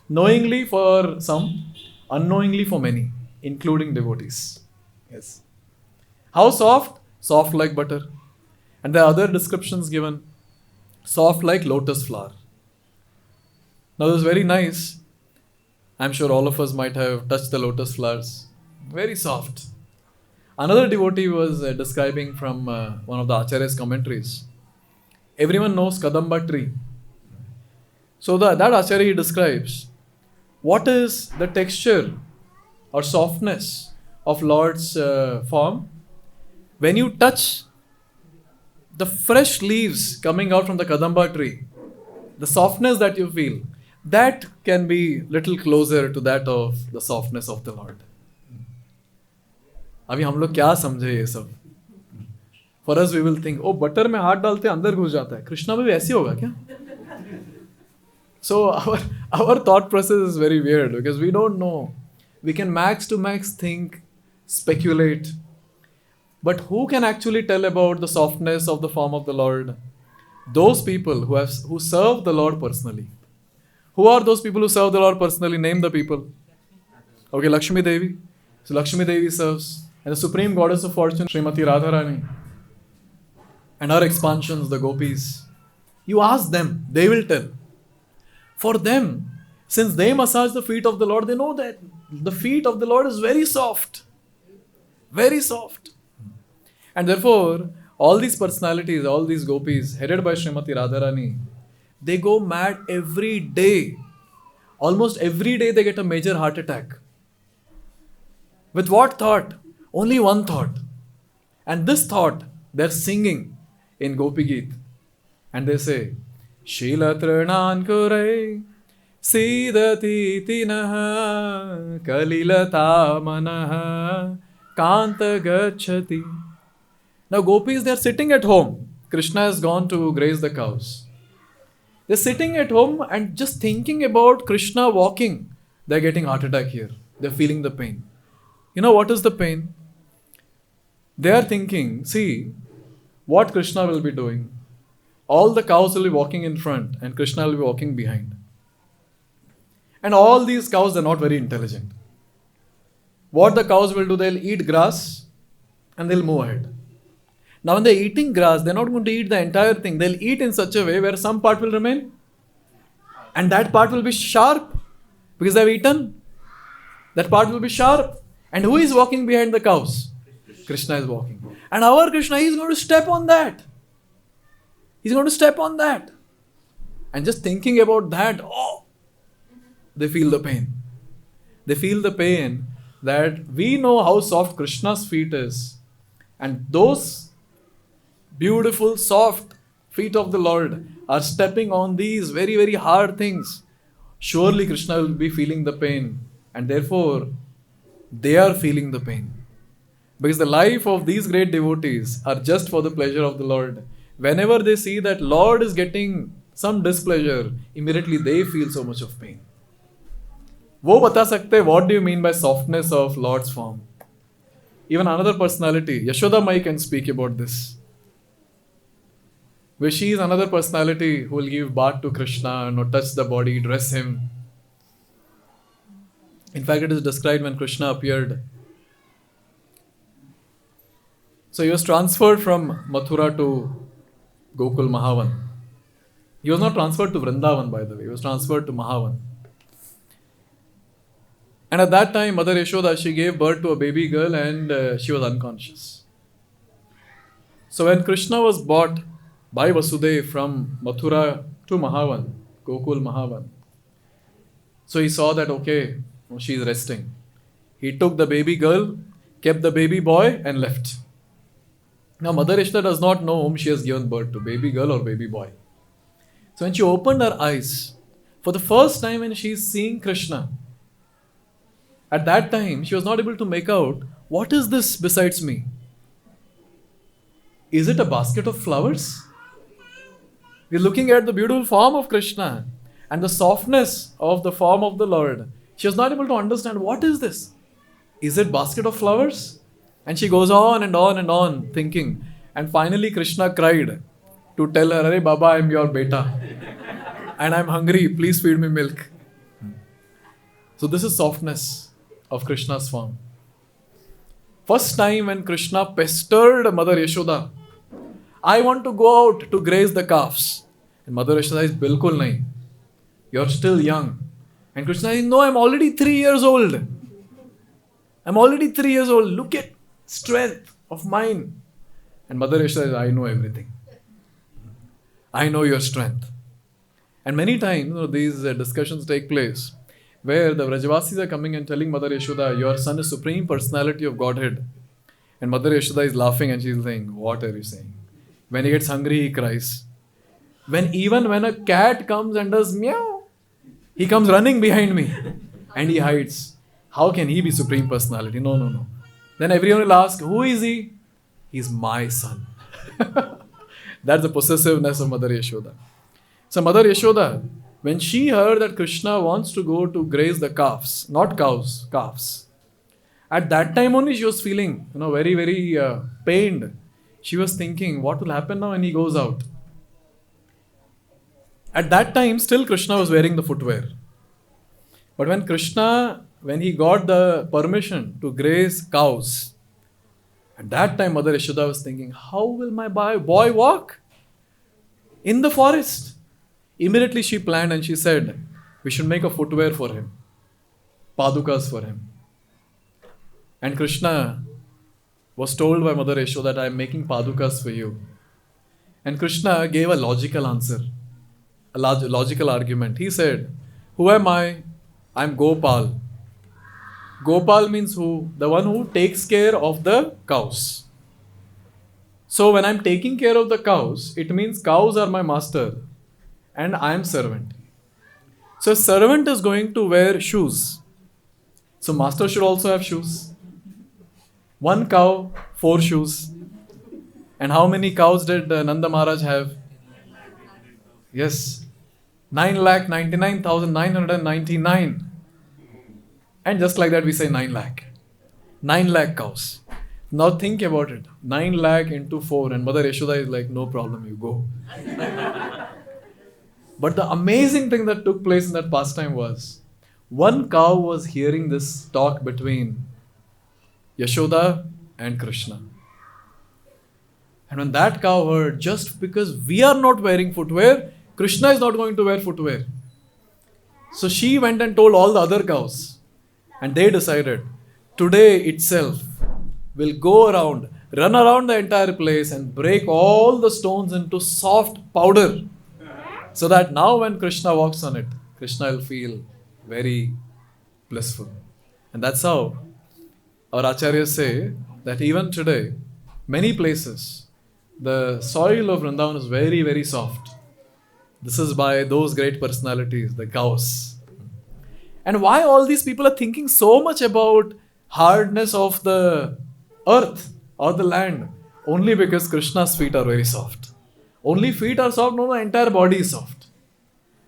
Knowingly for some, unknowingly for many, including devotees. Yes. How soft? Soft like butter. And there are other descriptions given. Soft like lotus flower. Now this is very nice. I'm sure all of us might have touched the lotus flowers. Very soft. Another devotee was describing from one of the Acharya's commentaries. Everyone knows Kadamba tree. So that Acharya describes what is the texture or softness of Lord's form. When you touch the fresh leaves coming out from the Kadamba tree, the softness that you feel, that can be little closer to that of the softness of the Lord. अभी हम लोग क्या समझे ये सब? For us we will think, oh, butter में हाथ डालते अंदर घुस जाता है. कृष्णा में भी ऐसे होगा क्या? So our thought process is very weird because we don't know. We can max to max think, speculate. But who can actually tell about the softness of the form of the Lord? Those people who serve the Lord personally. Who are those people who serve the Lord personally? Name the people. Okay, Lakshmi Devi. So Lakshmi Devi serves. And the supreme goddess of fortune, Srimati Radharani. And her expansions, the gopis. You ask them, they will tell. For them, Since they massage the feet of the Lord, they know that the feet of the Lord is very soft. Very soft. And therefore, all these personalities, all these gopis, headed by Srimati Radharani, they go mad every day. Almost every day they get a major heart attack. With what thought? Only one thought. And this thought, they're singing in Gopi Geet. And they say, Shila Tranan Kurai Sidati Tinaha Kalilata Manaha Kanta Gachati. Now gopis, they're sitting at home. Krishna has gone to graze the cows. They're sitting at home and just thinking about Krishna walking. They're getting heart attack here. They're feeling the pain. You know what is the pain? They are thinking, see, what Krishna will be doing. All the cows will be walking in front and Krishna will be walking behind. And all these cows are not very intelligent. What the cows will do, they'll eat grass and they'll move ahead. Now when they're eating grass, they're not going to eat the entire thing. They'll eat in such a way where some part will remain and that part will be sharp because they've eaten. That part will be sharp. And who is walking behind the cows? Krishna is walking. And our Krishna, he is going to step on that. He's going to step on that. And just thinking about that, they feel the pain. They feel the pain that we know how soft Krishna's feet is. And those beautiful, soft feet of the Lord are stepping on these very, very hard things. Surely Krishna will be feeling the pain. And therefore, they are feeling the pain. Because the life of these great devotees are just for the pleasure of the Lord. Whenever they see that Lord is getting some displeasure, immediately they feel so much of pain. वो बता सकते what do you mean by softness of Lord's form? Even another personality, Yashoda Mai, can speak about this. Where she is another personality who will give bath to Krishna, touch the body, dress him. In fact, it is described when Krishna appeared. So he was transferred from Mathura to Gokul Mahavan. He was not transferred to Vrindavan, by the way. He was transferred to Mahavan. And at that time, Mother Yashoda, she gave birth to a baby girl and she was unconscious. So when Krishna was brought by Vasudev from Mathura to Mahavan, Gokul Mahavan, so he saw that, okay, she is resting. He took the baby girl, kept the baby boy and left. Now Mother Yashoda does not know whom she has given birth to, baby girl or baby boy. So when she opened her eyes, for the first time when she is seeing Krishna, at that time she was not able to make out, what is this besides me? Is it a basket of flowers? We're looking at the beautiful form of Krishna and the softness of the form of the Lord. She was not able to understand, what is this? Is it basket of flowers? And she goes on and on and on thinking. And finally Krishna cried to tell her, Arey Baba, I am your beta. And I am hungry, please feed me milk. So this is softness of Krishna's form. First time when Krishna pestered Mother Yashoda, I want to go out to graze the calves. And Mother Yashoda is, Bilkul nahi. You're still young. And Krishna is, no, I'm already 3 years old. I'm already 3 years old. Look at strength of mine. And Mother Yashoda says, I know everything. I know your strength. And many times, these discussions take place where the Vrajavasis are coming and telling Mother Yashoda, your son is Supreme Personality of Godhead. And Mother Yashoda is laughing and she's saying, what are you saying? When he gets hungry, he cries. Even when a cat comes and does meow, he comes running behind me and he hides. How can he be Supreme Personality? No. Then everyone will ask, who is he? He's my son. That's the possessiveness of Mother Yashoda. So Mother Yashoda, when she heard that Krishna wants to go to graze the calves, not cows, calves. At that time only she was feeling, very, very pained. She was thinking, what will happen now when he goes out? At that time, still Krishna was wearing the footwear. But when he got the permission to graze cows, at that time Mother Yashoda was thinking, how will my boy walk in the forest? Immediately she planned and she said we should make a footwear for him, padukas for him. And Krishna was told by Mother Yashoda that I am making padukas for you. And Krishna gave a logical answer, a logical argument. He said, who am I? I am Gopal. Gopal means who? The one who takes care of the cows. So when I am taking care of the cows, it means cows are my master and I am servant. So servant is going to wear shoes. So master should also have shoes. One cow, 4 shoes. And how many cows did Nanda Maharaj have? Yes, 9,99,999. And just like that we say 9 lakh. 9 lakh cows. Now think about it. 9 lakh into 4 and Mother Yashoda is like, no problem, you go. But the amazing thing that took place in that pastime was, one cow was hearing this talk between Yashoda and Krishna. And when that cow heard, just because we are not wearing footwear, Krishna is not going to wear footwear. So she went and told all the other cows. And they decided, today itself, we'll go around, run around the entire place and break all the stones into soft powder. So that now when Krishna walks on it, Krishna will feel very blissful. And that's how our acharyas say that even today, many places, the soil of Vrindavan is very, very soft. This is by those great personalities, the cows. And why all these people are thinking so much about hardness of the earth or the land? Only because Krishna's feet are very soft. Only feet are soft, no, the entire body is soft.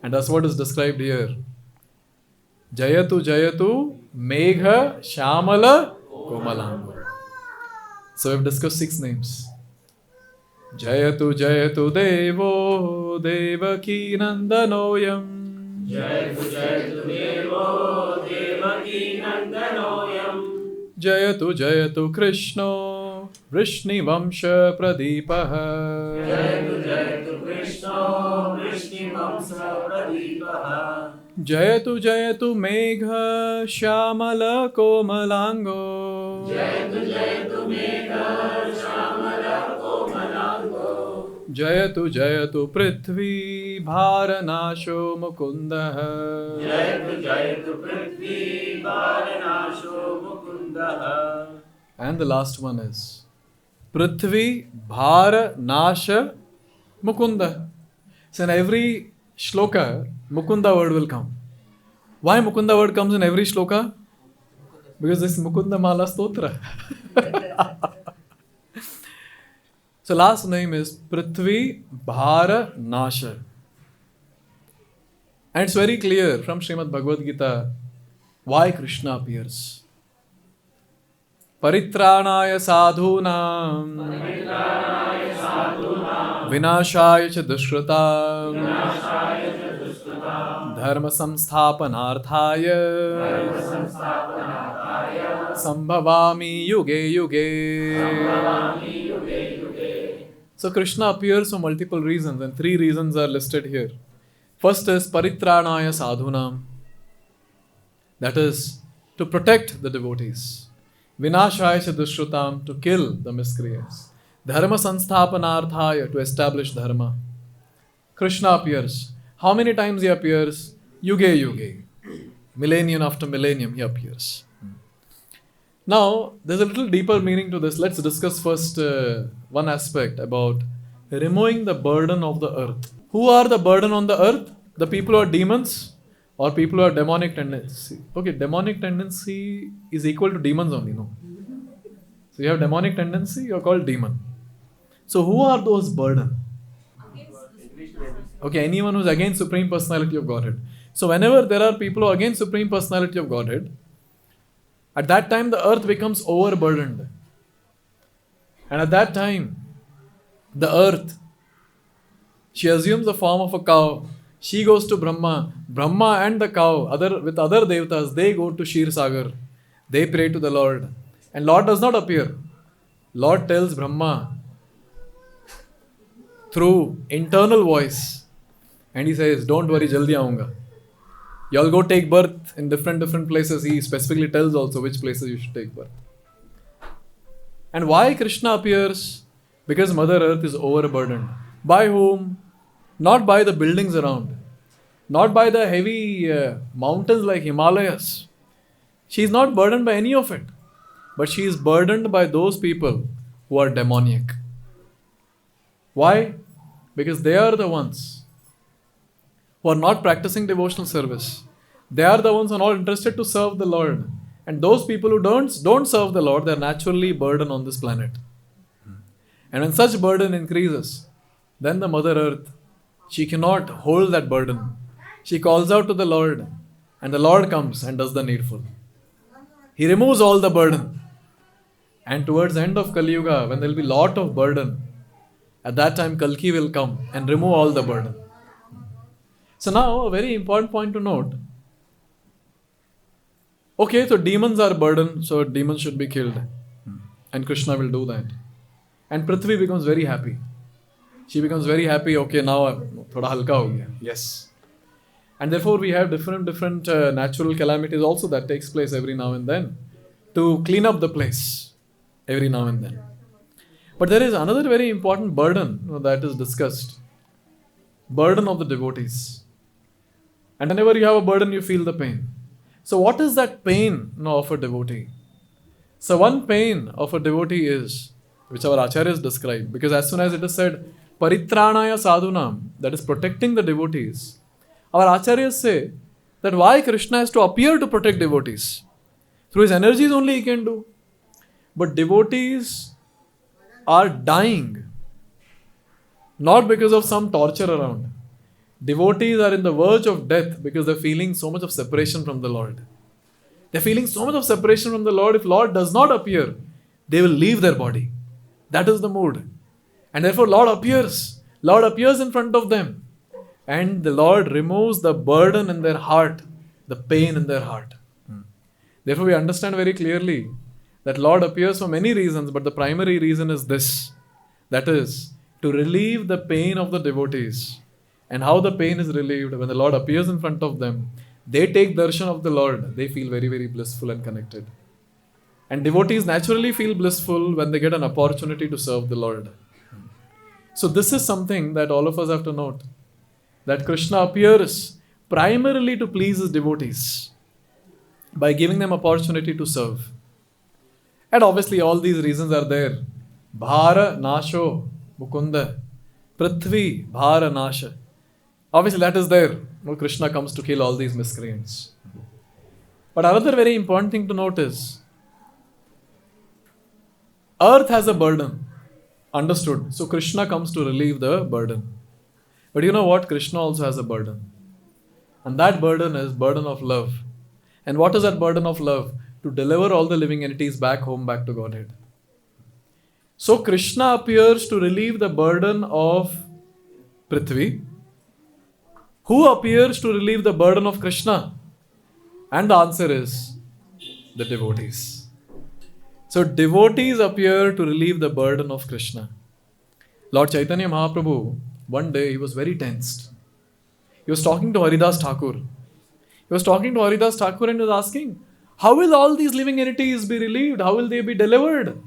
And that's what is described here. Jayatu Jayatu Megha-shyamala Komalango. So we've discussed 6 names. Jayatu Jayatu Devo Devaki-nandanoyam. Jayatu Jayatu Devo Devaki-nandanoyam. Jayatu Jayatu Krishna Vrishni-vamsha Pradipaha. Jayatu Jayatu Krishna Vrishni-vamsha Pradipaha. Jayatu Jayatu Megha-shyamala Komalango. Jayatu Jayatu Megha-shyamala Komalango. Jayatu Jayatu Prithvi-bhara-nasho Mukunda. Jayatu Jayatu Prithvi-bhara-nasho Mukunda. And the last one is Prithvi-bhara-nasho Mukunda. So in every shloka, Mukunda word will come. Why Mukunda word comes in every shloka? Because this is Mukunda Mālā Stotra. So last name is Prithvi-bhara-nasho. And it's very clear from Srimad Bhagavad Gita why Krishna appears. Paritranaya sadhunam vinashaya cha dushkratam dharma samsthapanarthaya sambhavami yuge yuge. So Krishna appears for multiple reasons, and 3 reasons are listed here. First is Paritranaya sadhunam. That is to protect the devotees. Vinashaya cha dushrutam, to kill the miscreants. Dharma sansthapanarthaya, to establish dharma. Krishna appears. How many times he appears? Yuge yuge. Millennium after millennium he appears. Now, there's a little deeper meaning to this. Let's discuss first one aspect about removing the burden of the earth. Who are the burden on the earth? The people who are demons or people who are demonic tendency? Okay, demonic tendency is equal to demons only, no? So you have demonic tendency, you're called demon. So who are those burden? Okay, anyone who's against Supreme Personality of Godhead. So whenever there are people who are against Supreme Personality of Godhead, at that time the earth becomes overburdened. And at that time, the earth, she assumes the form of a cow. She goes to Brahma. Brahma and the cow, with other devatas, they go to Shir Sagar. They pray to the Lord. And Lord does not appear. Lord tells Brahma through internal voice. And he says, don't worry, jaldi aunga. You all go take birth in different places. He specifically tells also which places you should take birth. And why Krishna appears? Because Mother Earth is overburdened. By whom? Not by the buildings around. Not by the heavy mountains like Himalayas. She is not burdened by any of it. But she is burdened by those people who are demoniac. Why? Because they are the ones who are not practicing devotional service. They are the ones who are not interested to serve the Lord. And those people who don't serve the Lord, they are naturally burdened on this planet. And when such burden increases, then the Mother Earth, she cannot hold that burden. She calls out to the Lord, and the Lord comes and does the needful. He removes all the burden. And towards the end of Kali Yuga, when there will be lot of burden, at that time Kalki will come and remove all the burden. So now a very important point to note. Okay, so demons are burdened, so demons should be killed. And Krishna will do that. And Prithvi becomes very happy. She becomes very happy, okay, now thoda halka ho gaya. Yes. And therefore we have different natural calamities also that takes place every now and then to clean up the place every now and then. But there is another very important burden that is discussed. Burden of the devotees. And whenever you have a burden, you feel the pain. So what is that pain of a devotee? So one pain of a devotee is, which our acharyas describe, because as soon as it is said, paritranaya sadhunam, that is protecting the devotees, our acharyas say that why Krishna has to appear to protect devotees? Through his energies only he can do. But devotees are dying, not because of some torture around. Devotees are in the verge of death because they're feeling so much of separation from the Lord. They're feeling so much of separation from the Lord. If Lord does not appear, they will leave their body. That is the mood. And therefore Lord appears. Lord appears in front of them. And the Lord removes the burden in their heart, the pain in their heart. Therefore we understand very clearly that Lord appears for many reasons, but the primary reason is this. That is, to relieve the pain of the devotees. And how the pain is relieved when the Lord appears in front of them. They take darshan of the Lord. They feel very, very blissful and connected. And devotees naturally feel blissful when they get an opportunity to serve the Lord. So this is something that all of us have to note. That Krishna appears primarily to please his devotees by giving them opportunity to serve. And obviously all these reasons are there. Bhara-nasho Mukunda. Prithvi-bhara-nasho. Obviously that is there. Krishna comes to kill all these miscreants. But another very important thing to note is, earth has a burden. Understood. So Krishna comes to relieve the burden. But you know what? Krishna also has a burden. And that burden is burden of love. And what is that burden of love? To deliver all the living entities back home, back to Godhead. So Krishna appears to relieve the burden of Prithvi. Who appears to relieve the burden of Krishna? And the answer is the devotees. So devotees appear to relieve the burden of Krishna. Lord Chaitanya Mahaprabhu, one day he was very tensed. He was talking to Haridas Thakur. He was talking to Haridas Thakur and he was asking, how will all these living entities be relieved? How will they be delivered?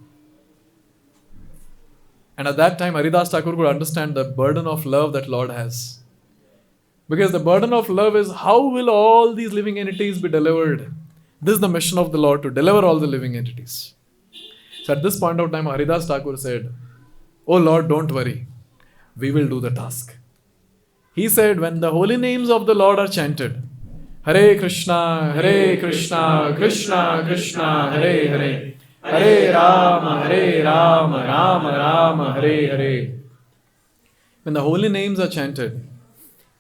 And at that time Haridas Thakur could understand the burden of love that Lord has. Because the burden of love is, how will all these living entities be delivered? This is the mission of the Lord, to deliver all the living entities. So at this point of time, Haridas Thakur said, oh Lord, don't worry. We will do the task. He said, when the holy names of the Lord are chanted, Hare Krishna, Krishna Krishna, Hare Hare, Hare Rama, Rama Rama, Hare Hare. When the holy names are chanted,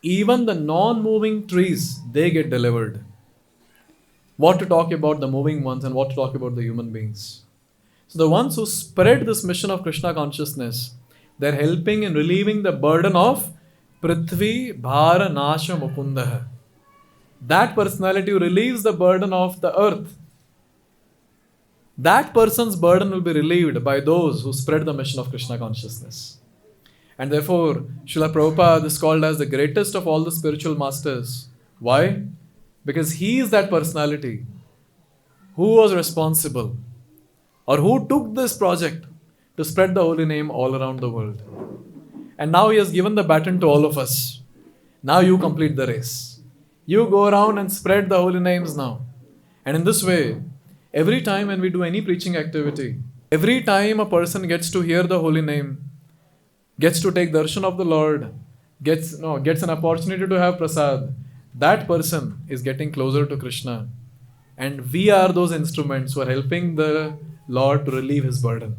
even the non-moving trees, they get delivered. What to talk about the moving ones and what to talk about the human beings. So the ones who spread this mission of Krishna consciousness, they're helping in relieving the burden of Prithvi-bhara-nasho Mukunda. That personality who relieves the burden of the earth, that person's burden will be relieved by those who spread the mission of Krishna consciousness. And therefore, Srila Prabhupada is called as the greatest of all the spiritual masters. Why? Because he is that personality who was responsible or who took this project to spread the holy name all around the world. And now he has given the baton to all of us. Now you complete the race. You go around and spread the holy names now. And in this way, every time when we do any preaching activity, every time a person gets to hear the holy name, gets to take darshan of the Lord, gets an opportunity to have prasad, that person is getting closer to Krishna. And we are those instruments who are helping the Lord to relieve his burden.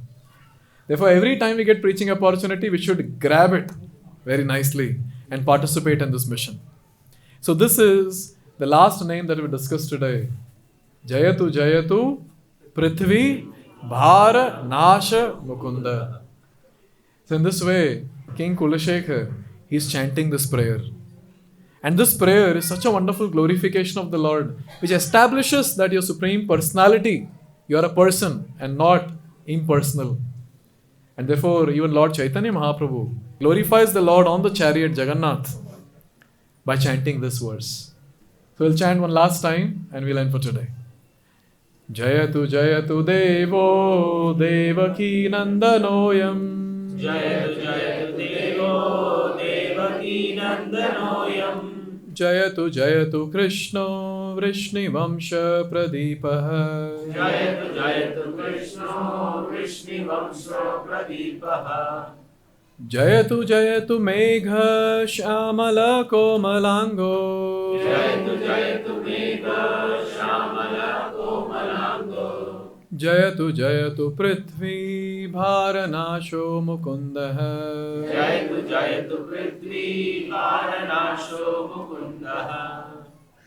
Therefore, every time we get preaching opportunity, we should grab it very nicely and participate in this mission. So this is the last name that we discussed today. Jayatu Prithvi-bhara-nasho Mukunda. So in this way, King Kṛṣṇa, he's chanting this prayer. And this prayer is such a wonderful glorification of the Lord, which establishes that your Supreme Personality, you are a person and not impersonal. And therefore, even Lord Chaitanya Mahaprabhu glorifies the Lord on the chariot Jagannath by chanting this verse. So we'll chant one last time and we'll end for today. Jayatu Devo Devaki-nandanoyam. Jayatu Devo Devaki-nandanoyam. Jayatu Krishna Vrishni-vamsha Pradipaha. Jayatu Krishna Vrishni-vamsha Pradipaha. Jayatu Megha-shyamala Komalango. Jayatu Megha-shyamala Komalango. Jayatu Prithvi-bhara-nasho Mukunda. Jayatu Prithvi-bhara-nasho Mukunda.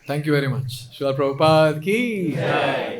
Thank you very much. Srila Prabhupada ki. Jai.